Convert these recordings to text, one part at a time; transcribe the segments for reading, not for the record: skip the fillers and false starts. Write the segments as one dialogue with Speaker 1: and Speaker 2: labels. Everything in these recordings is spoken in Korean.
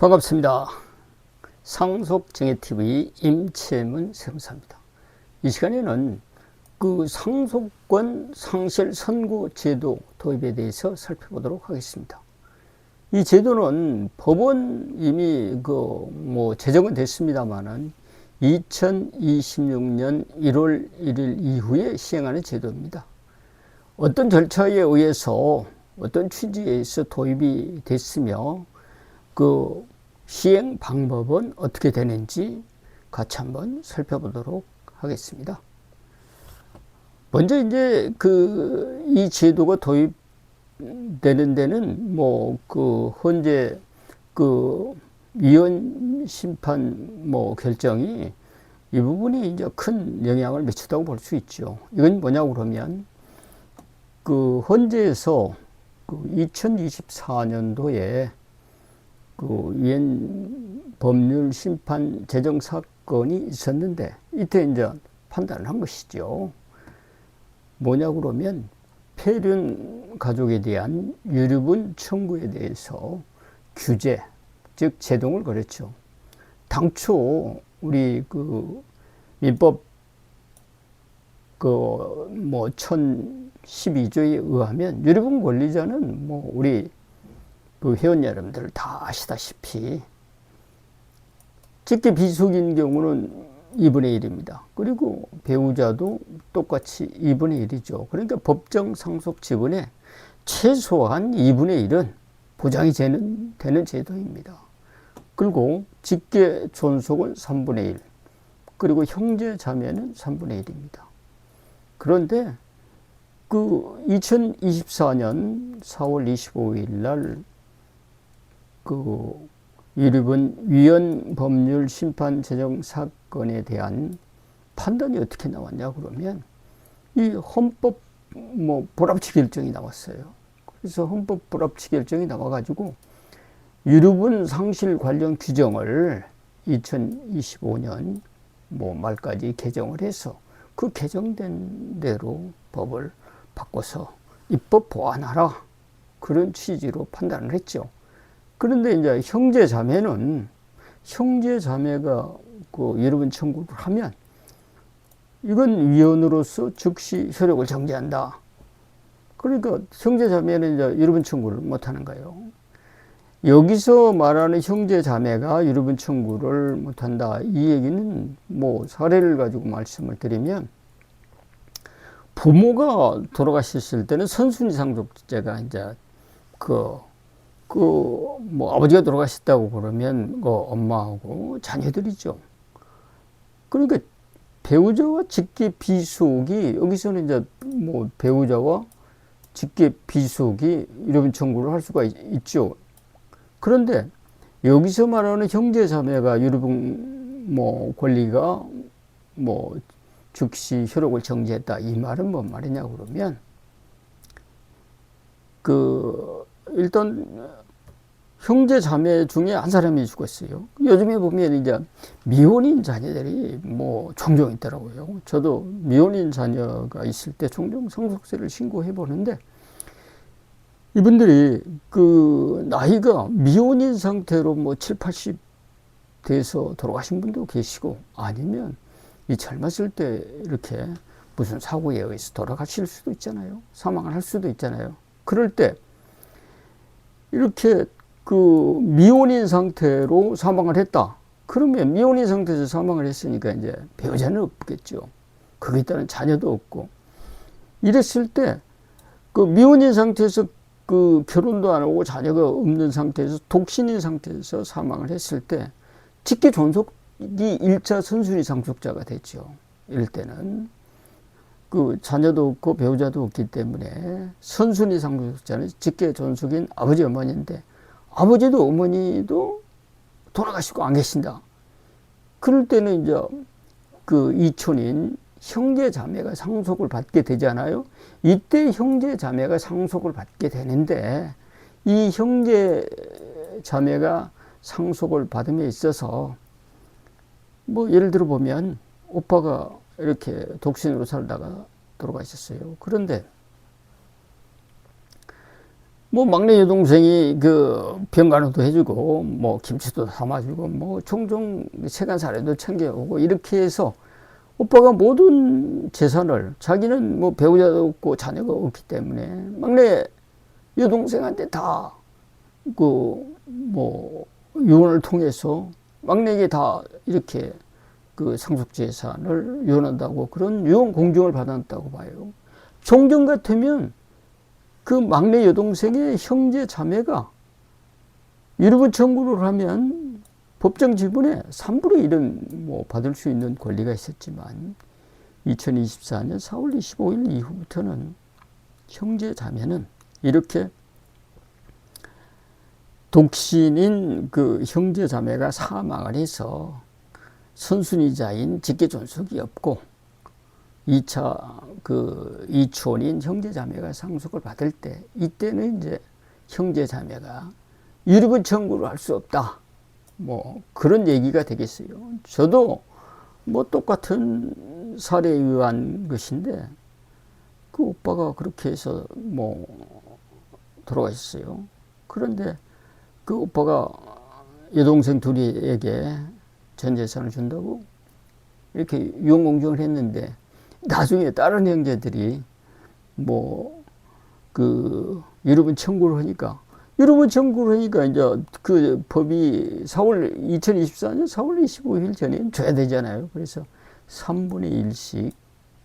Speaker 1: 반갑습니다. 상속정의TV 임채문 세무사입니다. 이 시간에는 그 상속권 상실 선고 제도 도입에 대해서 살펴보도록 하겠습니다. 이 제도는 법원 이미 제정은 됐습니다만은 2026년 1월 1일 이후에 시행하는 제도입니다. 어떤 절차에 의해서 어떤 취지에서 도입이 됐으며 그 시행 방법은 어떻게 되는지 같이 한번 살펴보도록 하겠습니다. 먼저 이제 이 제도가 도입되는 데는 현재 위헌 심판 결정이 이 부분이 이제 큰 영향을 미쳤다고 볼 수 있죠. 이건 뭐냐고 그러면 헌재에서 2024년도에 위헌 법률 심판 제정 사건이 있었는데 이때 이제 판단을 한 것이죠. 뭐냐고 그러면 폐륜 가족에 대한 유류분 청구에 대해서 규제, 즉 제동을 걸었죠. 당초 우리 민법 1012조에 의하면 유류분 권리자는 우리 회원 여러분들 다 아시다시피 직계 비속인 경우는 2분의 1입니다. 그리고 배우자도 똑같이 2분의 1이죠. 그러니까 법정 상속 지분의 최소한 2분의 1은 보장이 되는 제도입니다. 그리고 직계 존속은 3분의 1, 그리고 형제 자매는 3분의 1입니다. 그런데 2024년 4월 25일 날 위헌 법률 심판 제정 사건에 대한 판단이 어떻게 나왔냐 그러면 이 헌법 불합치 결정이 나왔어요. 그래서 헌법 불합치 결정이 나와가지고 유류분 상실 관련 규정을 2025년 말까지 개정을 해서 그 개정된 대로 법을 바꿔서 입법 보완하라, 그런 취지로 판단을 했죠. 그런데 이제 형제 자매가 유류분 청구를 하면 이건 위헌으로서 즉시 효력을 정지한다. 그러니까 형제 자매는 이제 유류분 청구를 못 하는 거예요. 여기서 말하는 형제 자매가 유류분 청구를 못 한다, 이 얘기는 사례를 가지고 말씀을 드리면, 부모가 돌아가셨을 때는 선순위 상속자가 이제 아버지가 돌아가셨다고 그러면 엄마하고 자녀들이죠. 그러니까 배우자와 직계 비속이, 여기서는 이제 배우자와 직계 비속이 유류분 청구를 할 수가 있죠. 그런데 여기서 말하는 형제 자매가 유류분 권리가 즉시 효력을 정지했다, 이 말은 뭔 말이냐 그러면 일단 형제 자매 중에 한 사람이 죽었어요. 요즘에 보면 이제 미혼인 자녀들이 종종 있더라고요. 저도 미혼인 자녀가 있을 때 종종 상속세를 신고해 보는데, 이분들이 나이가 미혼인 상태로 7, 80 돼서 돌아가신 분도 계시고, 아니면 이 젊었을 때 이렇게 무슨 사고에 의해서 돌아가실 수도 있잖아요. 사망을 할 수도 있잖아요. 그럴 때 이렇게 미혼인 상태로 사망을 했다. 그러면 미혼인 상태에서 사망을 했으니까 이제 배우자는 없겠죠. 거기에 따른 자녀도 없고. 이랬을 때 미혼인 상태에서 결혼도 안 하고 자녀가 없는 상태에서 독신인 상태에서 사망을 했을 때 직계 존속이 1차 선순위 상속자가 되죠. 이럴 때는 자녀도 없고 배우자도 없기 때문에 선순위 상속자는 직계 존속인 아버지, 어머니인데, 아버지도 어머니도 돌아가시고 안 계신다. 그럴 때는 이제 이촌인 형제 자매가 상속을 받게 되잖아요. 이때 형제 자매가 상속을 받게 되는데, 이 형제 자매가 상속을 받음에 있어서 예를 들어 보면 오빠가 이렇게 독신으로 살다가 돌아가셨어요. 그런데 뭐 막내 여동생이 그 병간호도 해주고 뭐 김치도 담아주고 뭐 종종 세간 사례도 챙겨오고 이렇게 해서 오빠가 모든 재산을 자기는 뭐 배우자도 없고 자녀가 없기 때문에 막내 여동생한테 다 그 뭐 유언을 통해서 막내에게 다 이렇게 그 상속 재산을 유언한다고 그런 유언 공증을 받았다고 봐요. 종종 같으면 그 막내 여동생의 형제 자매가 유류분 청구를 하면 법정 지분의 3분의 1은 뭐 받을 수 있는 권리가 있었지만 2024년 4월 25일 이후부터는 형제 자매는 이렇게 독신인 그 형제 자매가 사망을 해서 선순위자인 직계존속이 없고 2차 그 이촌인 형제 자매가 상속을 받을 때 이때는 이제 형제 자매가 유류분 청구를 할 수 없다. 뭐 그런 얘기가 되겠어요. 저도 뭐 똑같은 사례에 의한 것인데 그 오빠가 그렇게 해서 뭐 돌아가셨어요. 그런데 그 오빠가 여동생 둘에게 전 재산을 준다고 이렇게 유언공증을 했는데 나중에 다른 형제들이 뭐 그 유류분 청구를 하니까 이제 그 법이 2024년 4월 25일 전에 줘야 되잖아요. 그래서 3분의 1씩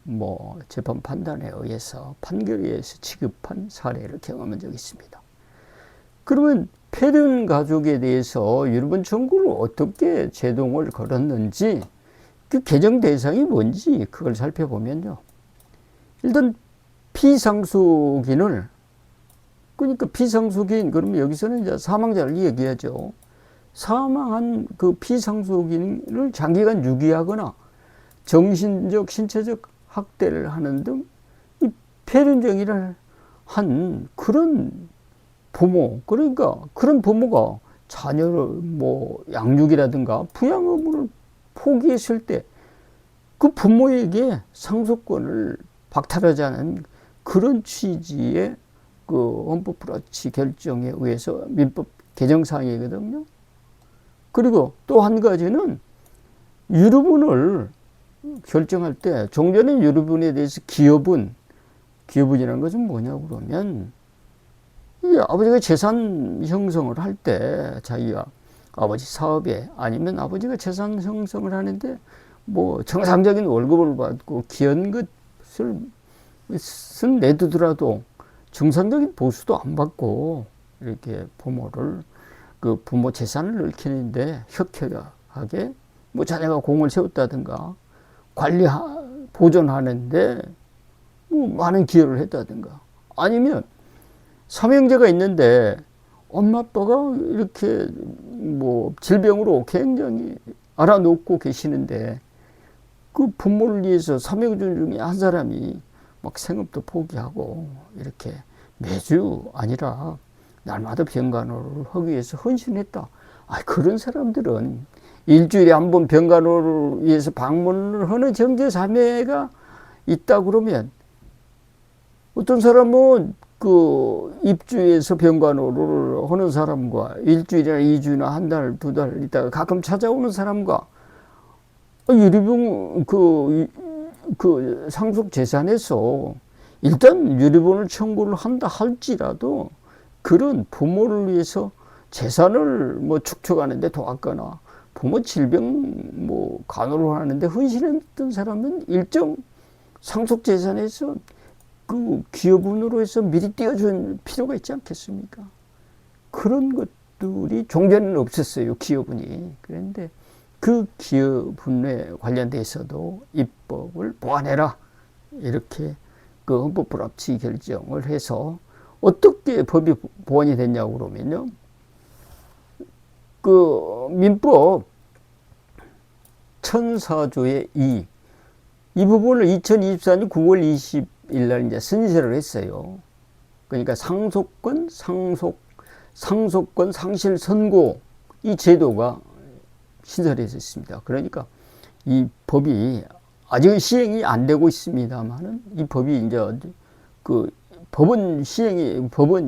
Speaker 1: 뭐 재판 판단에 의해서 판결에 의해서 지급한 사례를 경험한 적이 있습니다. 그러면 폐륜 가족에 대해서 유류분 청구를 어떻게 제동을 걸었는지 그 개정 대상이 뭔지 그걸 살펴보면요. 일단 피상속인을 그러니까 피상속인 그러면 여기서는 이제 사망자를 얘기하죠. 사망한 그 피상속인을 장기간 유기하거나 정신적, 신체적 학대를 하는 등 이 폐륜정의를 한 그런 부모, 그러니까 그런 부모가 자녀를 뭐 양육이라든가 부양 의무를 포기했을 때 그 부모에게 상속권을 박탈하자는 그런 취지의 그 헌법 불합치 결정에 의해서 민법 개정사항이거든요. 그리고 또 한 가지는 유류분을 결정할 때 종전의 유류분에 대해서 기여분이라는 것은 뭐냐고 그러면 이 아버지가 재산 형성을 할 때 자기가 아버지 사업에 아니면 아버지가 재산 형성을 하는데 뭐 정상적인 월급을 받고 귀한 것을 내두더라도 정상적인 보수도 안 받고 이렇게 부모를 그 부모 재산을 얽히는데 혁혁하게 뭐 자녀가 공을 세웠다든가 보존하는데 뭐 많은 기여를 했다든가 아니면 삼형제가 있는데 엄마 아빠가 이렇게 뭐 질병으로 굉장히 알아놓고 계시는데 그 부모를 위해서 삼형제 중에 한 사람이 막 생업도 포기하고 이렇게 매주 아니라 날마다 병간호를 하기 위해서 헌신했다. 그런 사람들은 일주일에 한 번 병간호를 위해서 방문을 하는 형제 자매가 있다 그러면 어떤 사람은 그 입주해서 병간호를 하는 사람과 일주일이나 2주나 한 달, 2달 있다가 가끔 찾아오는 사람과 유류분 그 상속 재산에서 일단 유류분을 청구를 한다 할지라도 그런 부모를 위해서 재산을 뭐 축적하는데 도왔거나 부모 질병 뭐 간호를 하는데 헌신했던 사람은 일정 상속 재산에서 그 기여분으로 해서 미리 띄워줄 필요가 있지 않겠습니까? 그런 것들이 종전에는 없었어요, 기여분이. 그런데 그 기여분에 관련돼서도 입법을 보완해라. 이렇게 그 헌법 불합치 결정을 해서 어떻게 법이 보완이 됐냐고 그러면요. 그 민법 1004조의 2. 이 부분을 2024년 9월 20일 날 이제 신설을 했어요. 그러니까 상속권, 상실 선고 이 제도가 신설해졌습니다. 그러니까 이 법이 아직은 시행이 안 되고 있습니다만은 이 법이 이제 그 법원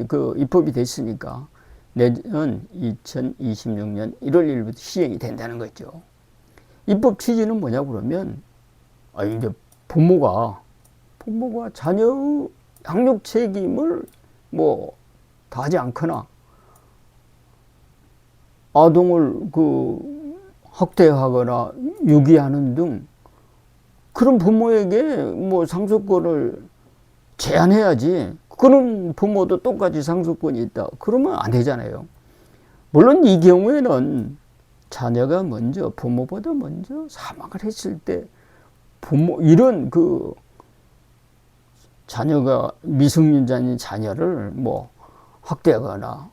Speaker 1: 그 입법이 됐으니까 내년 2026년 1월 1일부터 시행이 된다는 거죠. 입법 취지는 뭐냐고 그러면, 이제 부모가 자녀의 양육 책임을 뭐 다하지 않거나 아동을 학대하거나 유기하는 등 그런 부모에게 뭐 상속권을 제한해야지. 그런 부모도 똑같이 상속권이 있다. 그러면 안 되잖아요. 물론 이 경우에는 자녀가 부모보다 먼저 사망을 했을 때 이런 자녀가 미성년자인 자녀를 뭐 학대하거나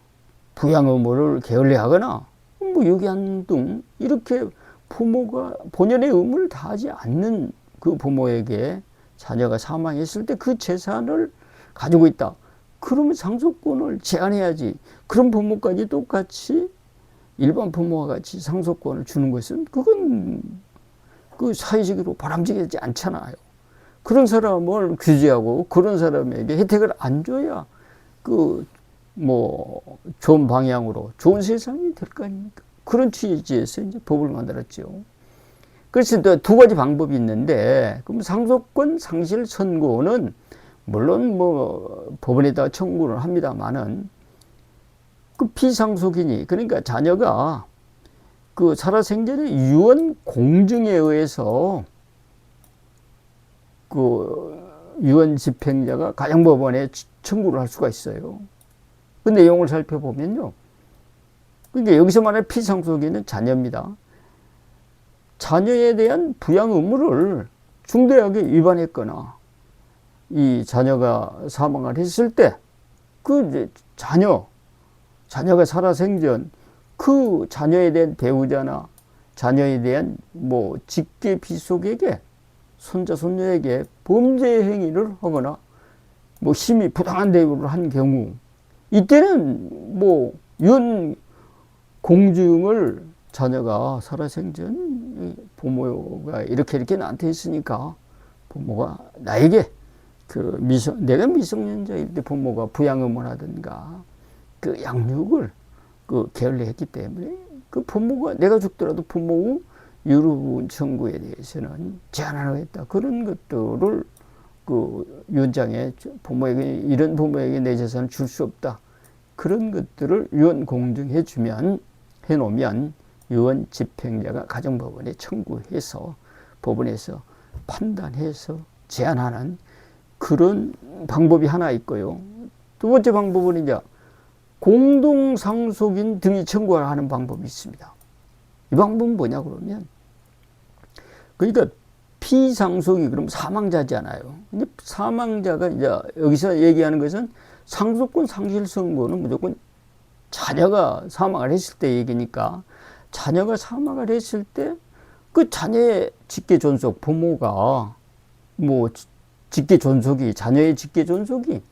Speaker 1: 부양 의무를 게을리하거나 뭐 유기한 등 이렇게 부모가 본연의 의무를 다하지 않는 그 부모에게 자녀가 사망했을 때 그 재산을 가지고 있다. 그러면 상속권을 제한해야지. 그런 부모까지 똑같이 일반 부모와 같이 상속권을 주는 것은 그건 사회적으로 바람직하지 않잖아요. 그런 사람을 규제하고 그런 사람에게 혜택을 안 줘야 좋은 방향으로 좋은 세상이 될 거 아닙니까? 그런 취지에서 이제 법을 만들었죠. 그래서 두 가지 방법이 있는데, 그럼 상속권 상실 선고는 물론 법원에다가 청구를 합니다만은 피상속인이, 그러니까 자녀가 살아생전에 유언 공증에 의해서 유언 집행자가 가정법원에 청구를 할 수가 있어요. 그 내용을 살펴보면요. 그러니까 여기서 말하는 피상속인은 자녀입니다. 자녀에 대한 부양 의무를 중대하게 위반했거나 이 자녀가 사망을 했을 때 자녀가 살아생전 그 자녀에 대한 배우자나 자녀에 대한 직계 비속에게 손자 손녀에게 범죄 행위를 하거나 심히 부당한 대우를 한 경우, 이때는 유언 공증을 자녀가 살아생전 부모가 이렇게 나한테 했으니까 부모가 나에게 내가 미성년자일 때 부모가 부양 의무를 하든가 양육을 게을리했기 때문에 부모가 내가 죽더라도 부모의 유류분 청구에 대해서는 제한을 하겠다. 그런 것들을 유언장에 이런 부모에게 내 재산을 줄 수 없다. 그런 것들을 유언 해놓으면 유언 집행자가 가정법원에 청구해서 법원에서 판단해서 제한하는 그런 방법이 하나 있고요. 두 번째 방법은 이제 공동상속인 등이 청구하는 방법이 있습니다. 이 방법은 뭐냐 그러면, 그러니까 피상속이 그럼 사망자잖아요. 근데 사망자가 이제 여기서 얘기하는 것은 상속권 상실 선고는 무조건 자녀가 사망을 했을 때 얘기니까, 자녀가 사망을 했을 때 자녀의 직계 존속, 부모가 자녀의 직계 존속이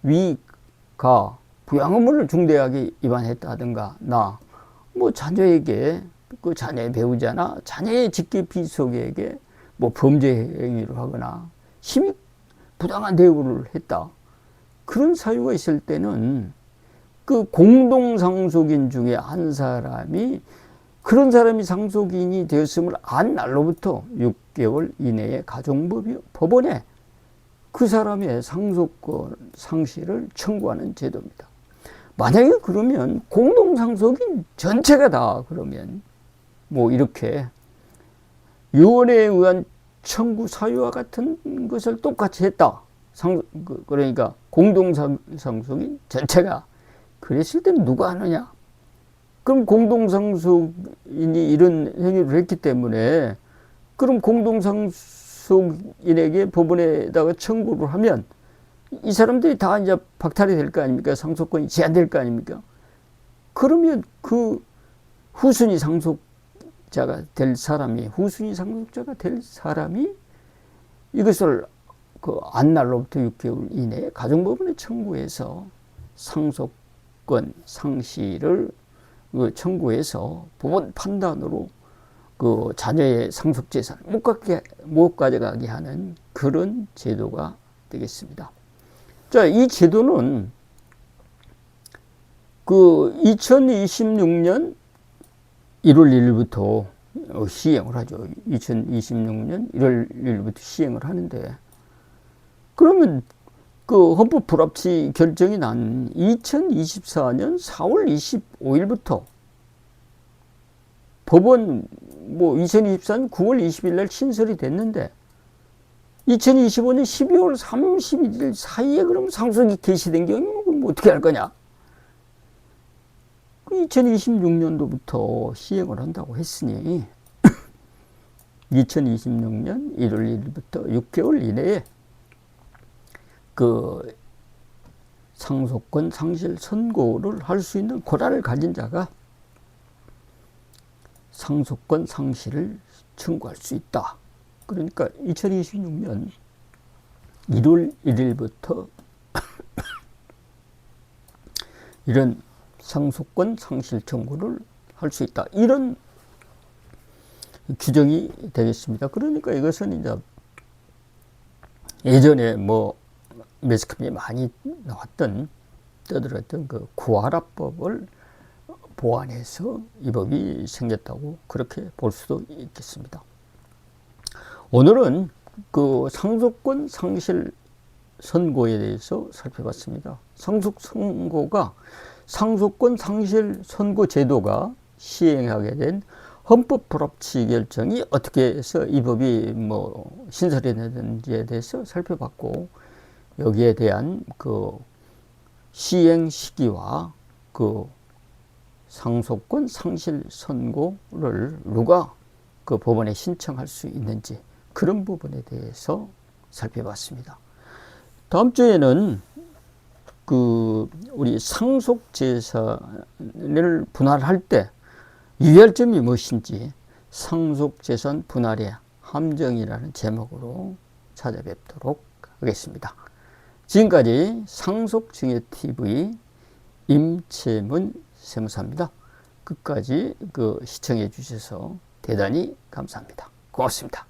Speaker 1: 위가 부양 의무를 중대하게 위반했다든가, 자녀에게 자녀의 배우자나 자녀의 직계 비속에게 범죄 행위를 하거나 심히 부당한 대우를 했다. 그런 사유가 있을 때는 공동상속인 중에 한 사람이 그런 사람이 상속인이 되었음을 안 날로부터 6개월 이내에 가정법원에 그 사람의 상속권 상실을 청구하는 제도입니다. 만약에 그러면 공동상속인 전체가 다 그러면 이렇게 유언에 의한 청구 사유와 같은 것을 똑같이 했다. 그러니까 공동상속인 전체가 그랬을 때는 누가 하느냐? 그럼 공동상속인이 이런 행위를 했기 때문에 그럼 공동상속인에게 법원에다가 청구를 하면 이 사람들이 다 이제 박탈이 될 거 아닙니까? 상속권이 제한될 거 아닙니까? 그러면 후순위 상속자가 될 사람이 이것을 안 날로부터 6개월 이내에 가정법원에 청구해서 상속권 상실을 청구해서 법원 판단으로 자녀의 상속재산을 못 가져가게 하는 그런 제도가 되겠습니다. 자, 이 제도는 그 2026년 1월 1일부터 시행을 하죠. 2026년 1월 1일부터 시행을 하는데, 그러면 그 헌법 불합치 결정이 난 2024년 4월 25일부터 법원 2024년 9월 20일 날 신설이 됐는데 2025년 12월 31일 사이에 그럼 상속이 개시된 경우는 어떻게 할 거냐? 2026년도부터 시행을 한다고 했으니 2026년 1월 1일부터 6개월 이내에 그 상속권 상실 선고를 할 수 있는 권한을 가진 자가 상속권 상실을 청구할 수 있다. 그러니까 2026년 1월 1일부터 이런 상속권 상실 청구를 할 수 있다. 이런 규정이 되겠습니다. 그러니까 이것은 이제 예전에 매스컴에 많이 나왔던 떠들었던 그 구하라법을 보완해서 이 법이 생겼다고 그렇게 볼 수도 있겠습니다. 오늘은 그 상속권 상실 선고에 대해서 살펴봤습니다. 상속권 상실 선고 제도가 시행하게 된 헌법 불합치 결정이 어떻게 해서 이 법이 신설이 되는지에 대해서 살펴봤고, 여기에 대한 그 시행 시기와 그 상속권 상실 선고를 누가 그 법원에 신청할 수 있는지, 그런 부분에 대해서 살펴봤습니다. 다음 주에는 그 우리 상속재산을 분할할 때 유의할 점이 무엇인지 상속재산 분할의 함정이라는 제목으로 찾아뵙도록 하겠습니다. 지금까지 상속증여TV 임채문 세무사입니다. 끝까지 시청해 주셔서 대단히 감사합니다. 고맙습니다.